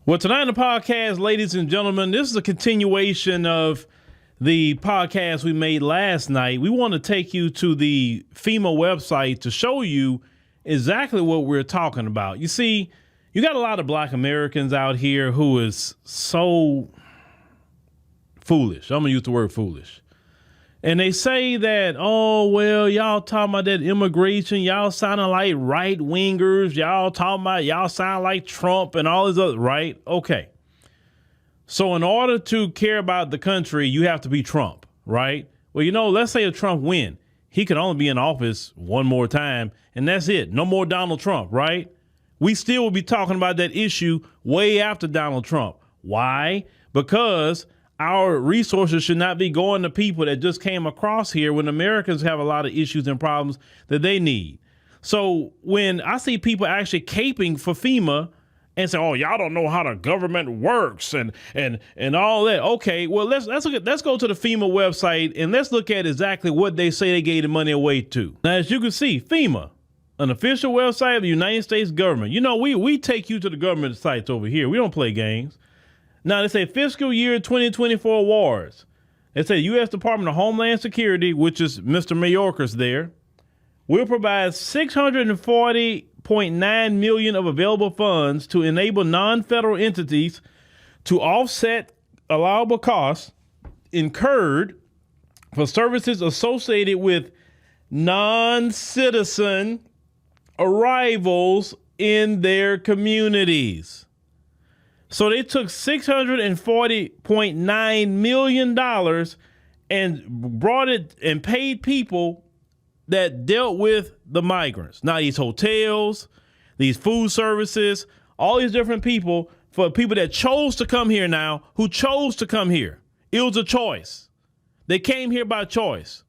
Well, tonight on the podcast, ladies and gentlemen, this is a continuation of the podcast we made last night. We want to take you to the FEMA website to show you exactly what we're talking about. You see, you got a lot of Black Americans out here who is so foolish. I'm going to use the word foolish. And they say that, oh, well, y'all talking about that immigration. Y'all sounding like right wingers. Y'all sound like Trump and all this other, right? Okay. So in order to care about the country, you have to be Trump, right? Well, let's say if Trump win, he can only be in office one more time, and that's it. No more Donald Trump, right? We still will be talking about that issue way after Donald Trump. Why? Because our resources should not be going to people that just came across here when Americans have a lot of issues and problems that they need. So when I see people actually caping for FEMA and say, oh, y'all don't know how the government works and all that. OK, well, let's go to the FEMA website and let's look at exactly what they say they gave the money away to. Now, as you can see, FEMA, an official website of the United States government. We take you to the government sites over here. We don't play games. Now, they say fiscal year 2024 awards. They say U.S. Department of Homeland Security, which is Mr. Mayorkas there, will provide $640.9 million of available funds to enable non-federal entities to offset allowable costs incurred for services associated with non-citizen arrivals in their communities. So they took $640.9 million and brought it and paid people that dealt with the migrants. Now, these hotels, these food services, all these different people, for people that chose to come here now, who chose to come here. It was a choice. They came here by choice.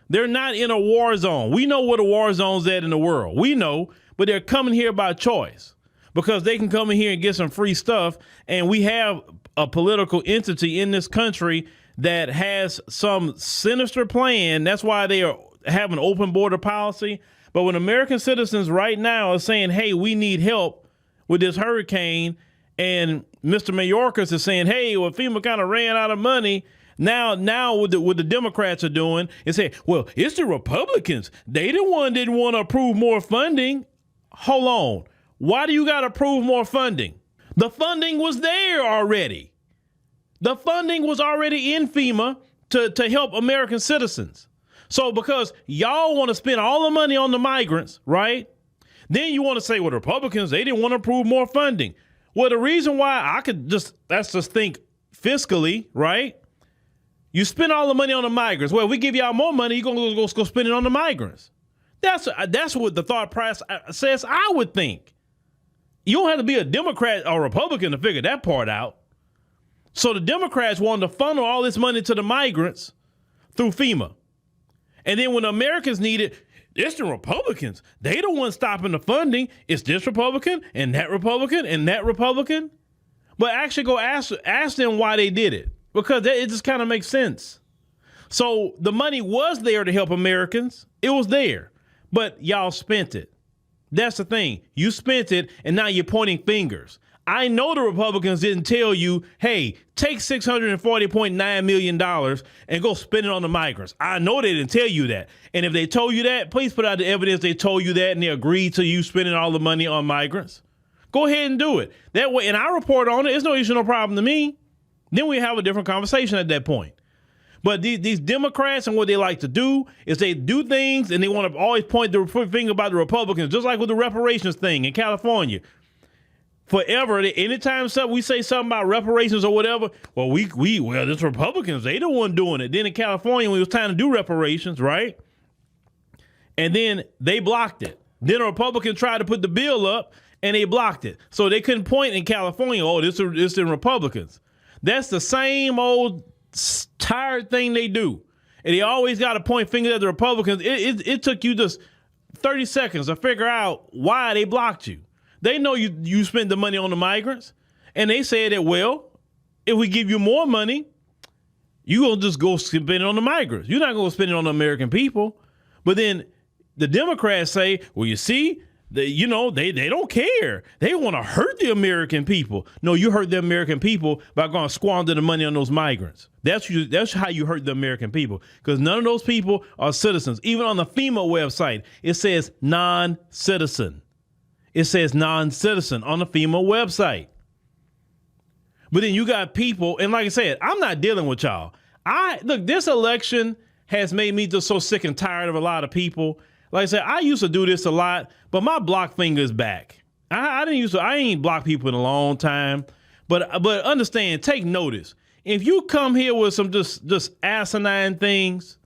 They're not in a war zone. We know what a war zone's at in the world. We know, but they're coming here by choice. Because they can come in here and get some free stuff. And we have a political entity in this country that has some sinister plan. That's why they have an open border policy. But when American citizens right now are saying, hey, we need help with this hurricane, and Mr. Mayorkas is saying, hey, well, FEMA kind of ran out of money. Now what the Democrats are doing is saying, well, it's the Republicans. They the one didn't want to approve more funding. Hold on. Why do you got to approve more funding? The funding was there already. The funding was already in FEMA to help American citizens. So because y'all want to spend all the money on the migrants, right? Then you want to say, well, the Republicans, they didn't want to approve more funding. Well, the reason why let's just think fiscally, right? You spend all the money on the migrants. Well, if we give y'all more money, you're going to go spend it on the migrants. That's what the thought process says, I would think. You don't have to be a Democrat or Republican to figure that part out. So the Democrats wanted to funnel all this money to the migrants through FEMA. And then when the Americans need it, it's the Republicans. They the ones stopping the funding. It's this Republican and that Republican and that Republican. But actually go ask them why they did it, because it just kind of makes sense. So the money was there to help Americans. It was there, but y'all spent it. That's the thing. You spent it, and now you're pointing fingers. I know the Republicans didn't tell you, hey, take $640.9 million and go spend it on the migrants. I know they didn't tell you that. And if they told you that, please put out the evidence they told you that and they agreed to you spending all the money on migrants. Go ahead and do it. That way, and I report on it. It's no issue, no problem to me. Then we have a different conversation at that point. But these Democrats, and what they like to do is they do things and they want to always point the finger about the Republicans, just like with the reparations thing in California. Forever, anytime we say something about reparations or whatever, well, it's Republicans. They the one doing it. Then in California, when it was time to do reparations, right? And then they blocked it. Then a Republican tried to put the bill up and they blocked it. So they couldn't point in California, oh, this is Republicans. That's the same old tired thing they do. And they always got to point fingers at the Republicans. It took you just 30 seconds to figure out why they blocked you. They know you spent the money on the migrants. And they said that, well, if we give you more money, you're going to just go spend it on the migrants. You're not going to spend it on the American people. But then the Democrats say, well, you see, They don't care. They want to hurt the American people. No, you hurt the American people by going to squander the money on those migrants. That's how you hurt the American people, because none of those people are citizens. Even on the FEMA website, it says non-citizen. It says non-citizen on the FEMA website. But then you got people, and like I said, I'm not dealing with y'all. Look, this election has made me just so sick and tired of a lot of people. Like I said, I used to do this a lot, but my block finger is back. I ain't blocked people in a long time. But understand, take notice. If you come here with some just asinine things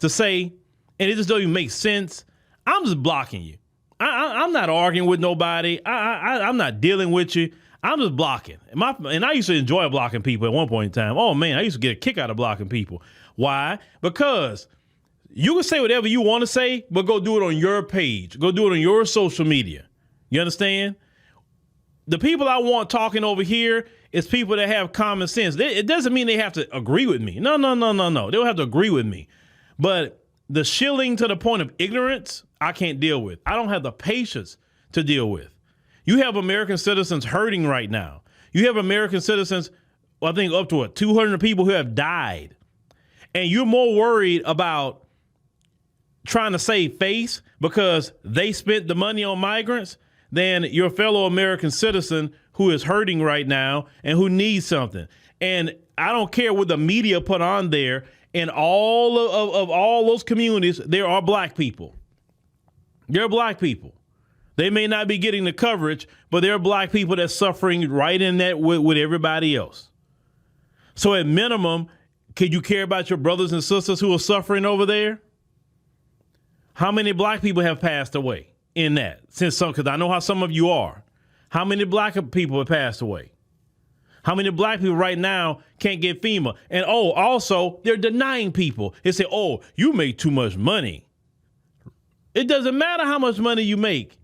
to say, and it just don't even make sense, I'm just blocking you. I'm not arguing with nobody. I'm not dealing with you. I'm just blocking. And I used to enjoy blocking people at one point in time. Oh, man, I used to get a kick out of blocking people. Why? Because you can say whatever you want to say, but go do it on your page. Go do it on your social media. You understand? The people I want talking over here is people that have common sense. It doesn't mean they have to agree with me. No. They don't have to agree with me. But the shilling to the point of ignorance, I can't deal with. I don't have the patience to deal with. You have American citizens hurting right now. You have American citizens, I think up to 200 people who have died. And you're more worried about trying to save face because they spent the money on migrants than your fellow American citizen who is hurting right now and who needs something. And I don't care what the media put on there. In all of all those communities, there are black people. There are black people. They may not be getting the coverage, but there are black people that's suffering right in that with everybody else. So at minimum, could you care about your brothers and sisters who are suffering over there? How many black people have passed away in that? Because I know how some of you are. How many black people have passed away? How many black people right now can't get FEMA? And also they're denying people. They say, you make too much money. It doesn't matter how much money you make.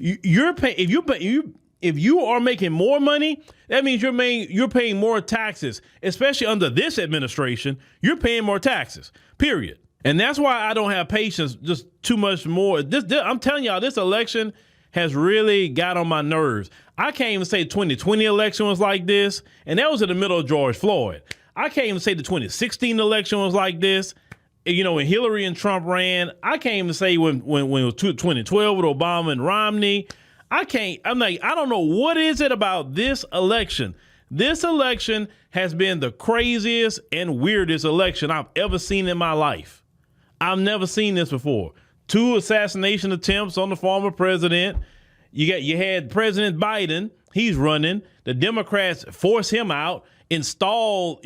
If you are making more money, that means you're paying more taxes, especially under this administration. You're paying more taxes, period. And that's why I don't have patience, just too much more. I'm telling y'all, this election has really got on my nerves. I can't even say the 2020 election was like this, and that was in the middle of George Floyd. I can't even say the 2016 election was like this. When Hillary and Trump ran, I can't even say when it was 2012 with Obama and Romney. I don't know what is it about this election. This election has been the craziest and weirdest election I've ever seen in my life. I've never seen this before. 2 assassination attempts on the former president. You had President Biden. He's running. The Democrats force him out, install,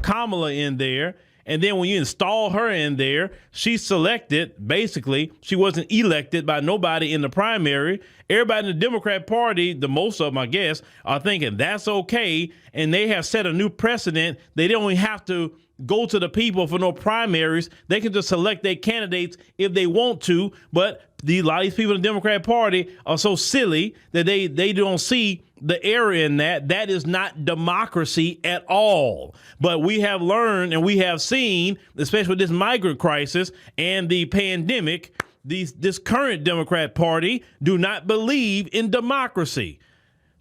Kamala in there. And then when you install her in there, she's selected. Basically, she wasn't elected by nobody in the primary. Everybody in the Democrat Party, the most of them, I guess, are thinking that's okay. And they have set a new precedent. They don't even have to go to the people for no primaries. They can just select their candidates if they want to. But a lot of these people in the Democrat Party are so silly that they don't see the error in that. That is not democracy at all. But we have learned and we have seen, especially with this migrant crisis and the pandemic, this current Democrat Party do not believe in democracy.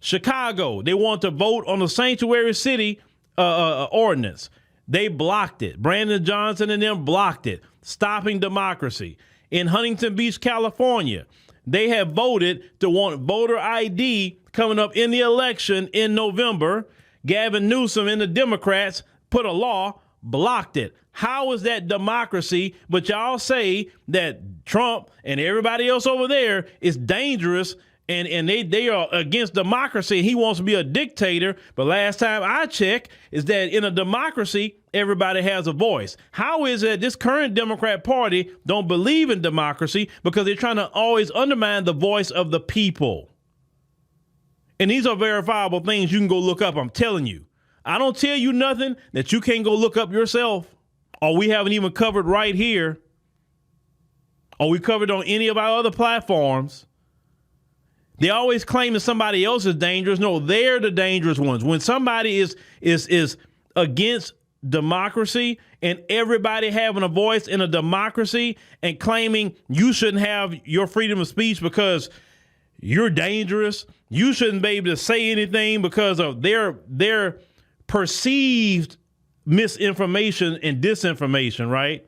Chicago, they want to vote on the sanctuary city ordinance. They blocked it. Brandon Johnson and them blocked it, stopping democracy. In Huntington Beach, California, they have voted to want voter ID coming up in the election in November. Gavin Newsom and the Democrats put a law, blocked it. How is that democracy? But y'all say that Trump and everybody else over there is dangerous and they are against democracy. He wants to be a dictator. But last time I checked is that in a democracy, everybody has a voice. How is it this current Democrat Party don't believe in democracy? Because they're trying to always undermine the voice of the people. And these are verifiable things you can go look up. I'm telling you. I don't tell you nothing that you can't go look up yourself, or we haven't even covered right here, or we covered on any of our other platforms. They always claim that somebody else is dangerous. No, they're the dangerous ones. When somebody is against democracy and everybody having a voice in a democracy and claiming you shouldn't have your freedom of speech because you're dangerous. You shouldn't be able to say anything because of their perceived misinformation and disinformation, right?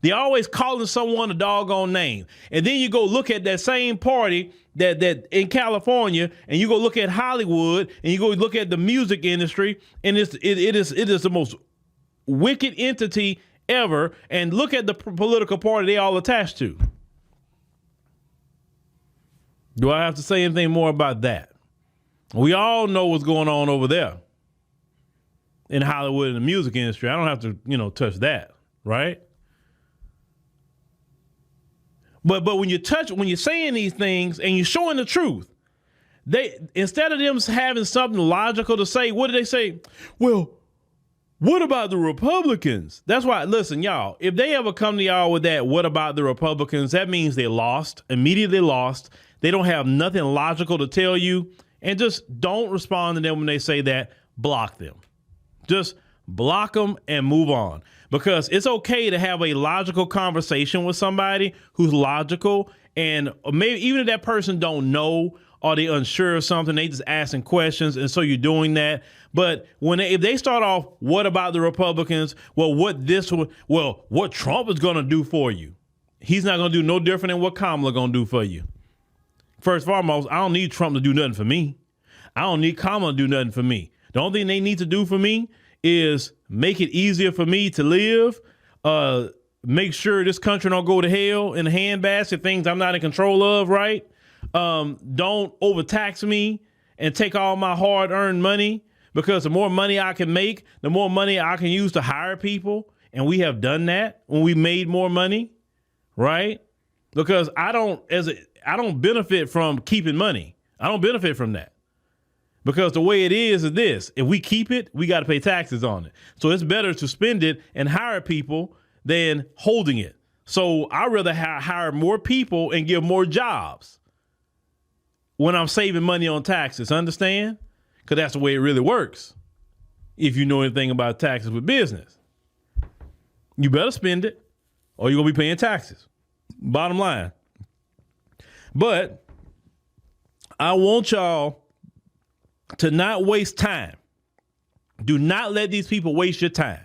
They're always calling someone a doggone name. And then you go look at that same party that in California, and you go look at Hollywood, and you go look at the music industry, and it is the most wicked entity ever. And look at the political party they all attached to. Do I have to say anything more about that? We all know what's going on over there in Hollywood and the music industry. I don't have to, touch that, right? But when you're saying these things and you're showing the truth, they, instead of them having something logical to say, what do they say? Well, what about the Republicans? That's why, listen, y'all, if they ever come to y'all with that, what about the Republicans? That means they lost, immediately lost. They don't have nothing logical to tell you, and just don't respond to them when they say that. Block them. Just block them and move on. Because it's okay to have a logical conversation with somebody who's logical, and maybe even if that person don't know or they unsure of something, they just asking questions, and so you're doing that. But if they start off, what about the Republicans? Well, what Trump is going to do for you? He's not going to do no different than what Kamala going to do for you. First and foremost, I don't need Trump to do nothing for me. I don't need Kamala to do nothing for me. The only thing they need to do for me is make it easier for me to live, make sure this country don't go to hell in a handbasket, things I'm not in control of, right? Don't overtax me and take all my hard-earned money, because the more money I can make, the more money I can use to hire people. And we have done that when we made more money, right? Because I don't benefit from keeping money. I don't benefit from that. Because the way it is this: if we keep it, we got to pay taxes on it. So it's better to spend it and hire people than holding it. So I'd rather hire more people and give more jobs when I'm saving money on taxes. Understand? Because that's the way it really works. If you know anything about taxes with business, you better spend it or you're going to be paying taxes. Bottom line. But I want y'all to not waste time. Do not let these people waste your time.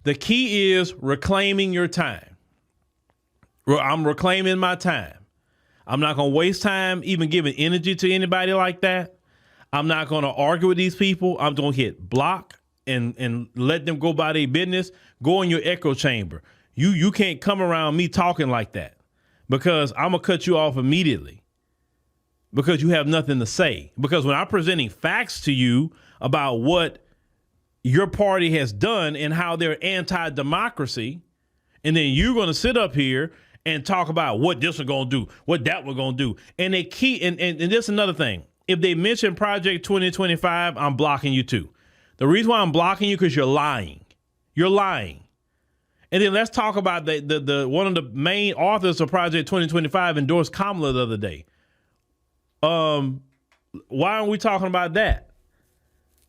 The key is reclaiming your time. I'm reclaiming my time. I'm not going to waste time even giving energy to anybody like that. I'm not going to argue with these people. I'm going to hit block and let them go by their business. Go in your echo chamber. You can't come around me talking like that, because I'm going to cut you off immediately. Because you have nothing to say. Because when I'm presenting facts to you about what your party has done and how they're anti-democracy, and then you're going to sit up here and talk about what this is going to do, what that was going to do. And they keep, and this is another thing. If they mention Project 2025, I'm blocking you too. The reason why I'm blocking you, because you're lying. You're lying. And then let's talk about the one of the main authors of Project 2025 endorsed Kamala the other day. Why aren't we talking about that?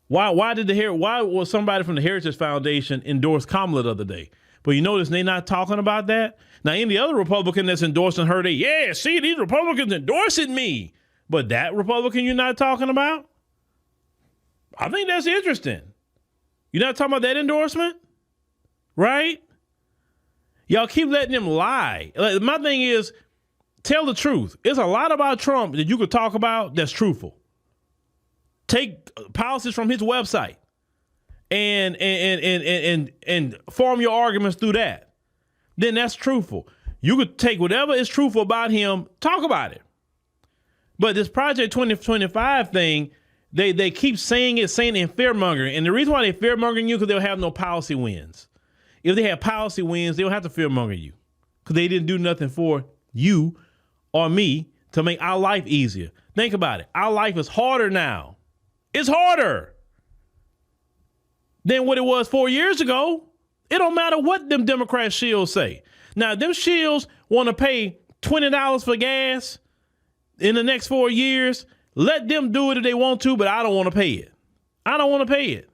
Why was somebody from the Heritage Foundation endorse Kamala the other day? But you notice they're not talking about that. Now, any other Republican that's endorsing her, see, these Republicans endorsing me. But that Republican you're not talking about? I think that's interesting. You're not talking about that endorsement? Right? Y'all keep letting them lie. My thing is, tell the truth. There's a lot about Trump that you could talk about that's truthful. Take policies from his website and form your arguments through that. Then that's truthful. You could take whatever is truthful about him, talk about it. But this Project 2025 thing, they keep saying and fear-mongering. And the reason why they're fear-mongering you, because they'll have no policy wins. If they have policy wins, they don't have to fear-monger you, because they didn't do nothing for you or me to make our life easier. Think about it. Our life is harder now. It's harder than what it was 4 years ago. It don't matter what them Democrat shills say. Now, them shills want to pay $20 for gas in the next 4 years. Let them do it if they want to, but I don't want to pay it. I don't want to pay it.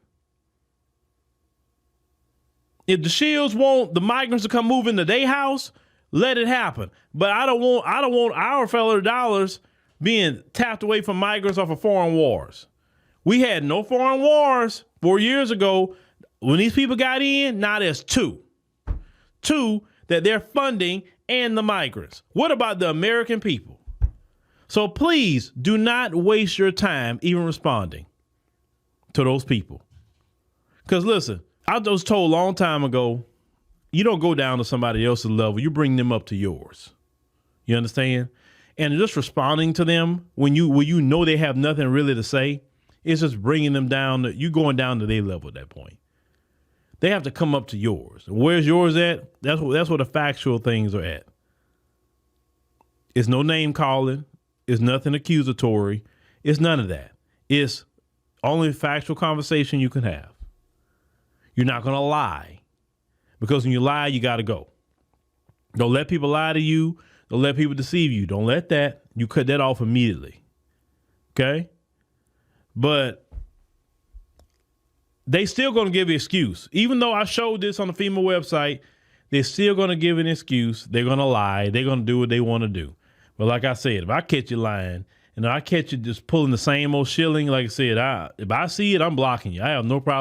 If the Shields want the migrants to come move into their house, let it happen. But I don't want our fellow dollars being tapped away from migrants or for foreign wars. We had no foreign wars 4 years ago. When these people got in, now there's two that they're funding and the migrants. What about the American people? So please do not waste your time even responding to those people. Because listen, I was told a long time ago, you don't go down to somebody else's level. You bring them up to yours. You understand? And just responding to them when you know they have nothing really to say, it's just bringing them down. You going down to their level at that point. They have to come up to yours. Where's yours at? That's where the factual things are at. It's no name calling. It's nothing accusatory. It's none of that. It's only factual conversation you can have. You're not going to lie, because when you lie, you got to go. Don't let people lie to you. Don't let people deceive you. Don't let that. You cut that off immediately. Okay? But they still going to give an excuse. Even though I showed this on the FEMA website, they're still going to give an excuse. They're going to lie. They're going to do what they want to do. But like I said, if I catch you lying and I catch you just pulling the same old shilling, like I said, if I see it, I'm blocking you. I have no problem.